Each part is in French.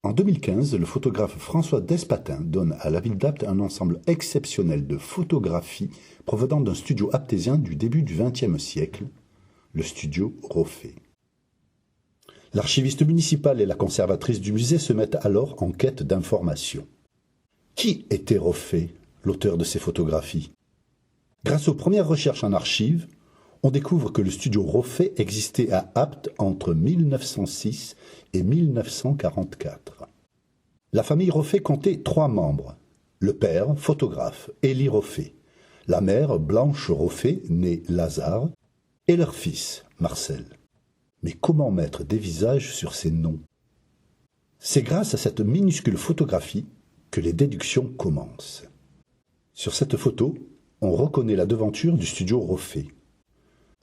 En 2015, le photographe François Despatin donne à la ville d'Apt un ensemble exceptionnel de photographies provenant d'un studio aptésien du début du XXe siècle, le studio Roffé. L'archiviste municipal et la conservatrice du musée se mettent alors en quête d'informations. Qui était Roffé, l'auteur de ces photographies? Grâce aux premières recherches en archives, on découvre que le studio Roffé existait à Apt entre 1906 et 1944. La famille Roffé comptait 3 membres. Le père, photographe, Élie Roffé. La mère, Blanche Roffé, née Lazare, et leur fils, Marcel. Mais comment mettre des visages sur ces noms? C'est grâce à cette minuscule photographie que les déductions commencent. Sur cette photo, on reconnaît la devanture du studio Roffé.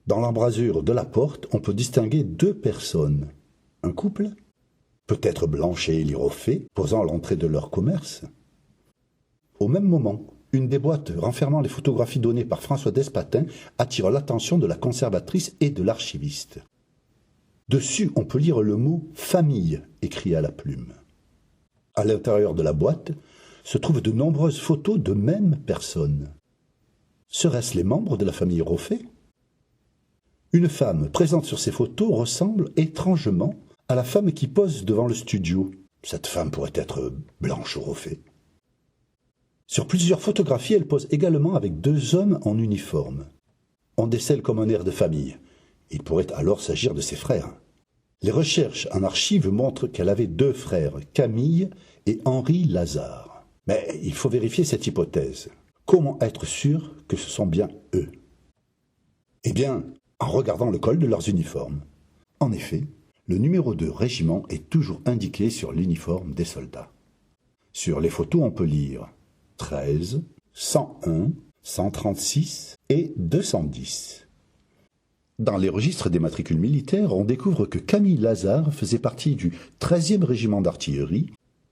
Dans l'embrasure de la porte, on peut distinguer 2 personnes. Un couple? Peut-être Blanche et Élie Roffé, posant à l'entrée de leur commerce. Au même moment, une des boîtes renfermant les photographies données par François Despatin attire l'attention de la conservatrice et de l'archiviste. Dessus, on peut lire le mot « famille » écrit à la plume. À l'intérieur de la boîte se trouvent de nombreuses photos de mêmes personnes. Seraient-ce les membres de la famille Roffé? Une femme présente sur ces photos ressemble étrangement à la femme qui pose devant le studio. Cette femme pourrait être Blanche Roffé. Sur plusieurs photographies, elle pose également avec 2 hommes en uniforme. On décèle comme un air de famille. Il pourrait alors s'agir de ses frères. Les recherches en archives montrent qu'elle avait 2 frères, Camille et Henri Lazare. Mais il faut vérifier cette hypothèse. Comment être sûr que ce sont bien eux? Eh bien, en regardant le col de leurs uniformes. En effet, le numéro de régiment est toujours indiqué sur l'uniforme des soldats. Sur les photos, on peut lire 13, 101, 136 et 210. Dans les registres des matricules militaires, on découvre que Camille Lazare faisait partie du 13e régiment d'artillerie,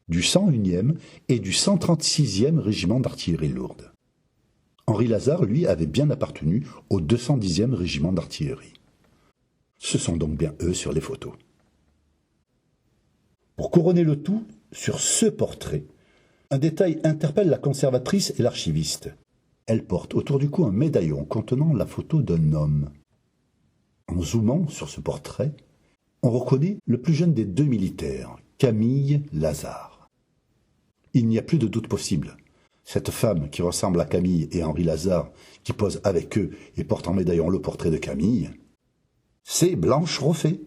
du 101e et du 136e régiment d'artillerie lourde. Henri Lazare, lui, avait bien appartenu au 210e régiment d'artillerie. Ce sont donc bien eux sur les photos. Pour couronner le tout, sur ce portrait, un détail interpelle la conservatrice et l'archiviste. Elle porte autour du cou un médaillon contenant la photo d'un homme. En zoomant sur ce portrait, on reconnaît le plus jeune des 2 militaires, Camille Lazare. Il n'y a plus de doute possible. Cette femme qui ressemble à Camille et Henri Lazare, qui pose avec eux et porte en médaillon le portrait de Camille, c'est Blanche Roffé.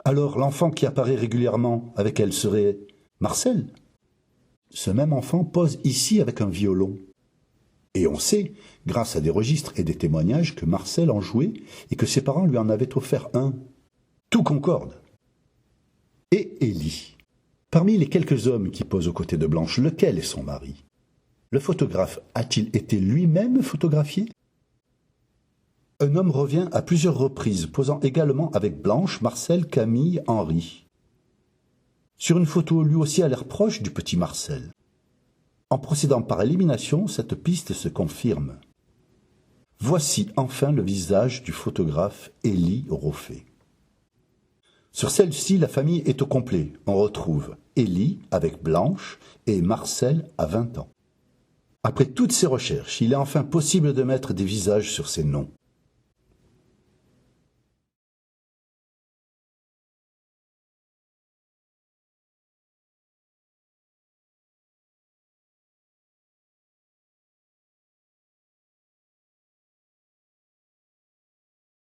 Alors l'enfant qui apparaît régulièrement avec elle serait Marcel. Ce même enfant pose ici avec un violon. Et on sait, grâce à des registres et des témoignages, que Marcel en jouait et que ses parents lui en avaient offert un. Tout concorde. Et Élie. Parmi les quelques hommes qui posent aux côtés de Blanche, lequel est son mari? Le photographe a-t-il été lui-même photographié? Un homme revient à plusieurs reprises, posant également avec Blanche, Marcel, Camille, Henri. Sur une photo, lui aussi a l'air proche du petit Marcel. En procédant par élimination, cette piste se confirme. Voici enfin le visage du photographe Élie Roffé. Sur celle-ci, la famille est au complet. On retrouve Élie avec Blanche et Marcel à 20 ans. Après toutes ces recherches, il est enfin possible de mettre des visages sur ces noms.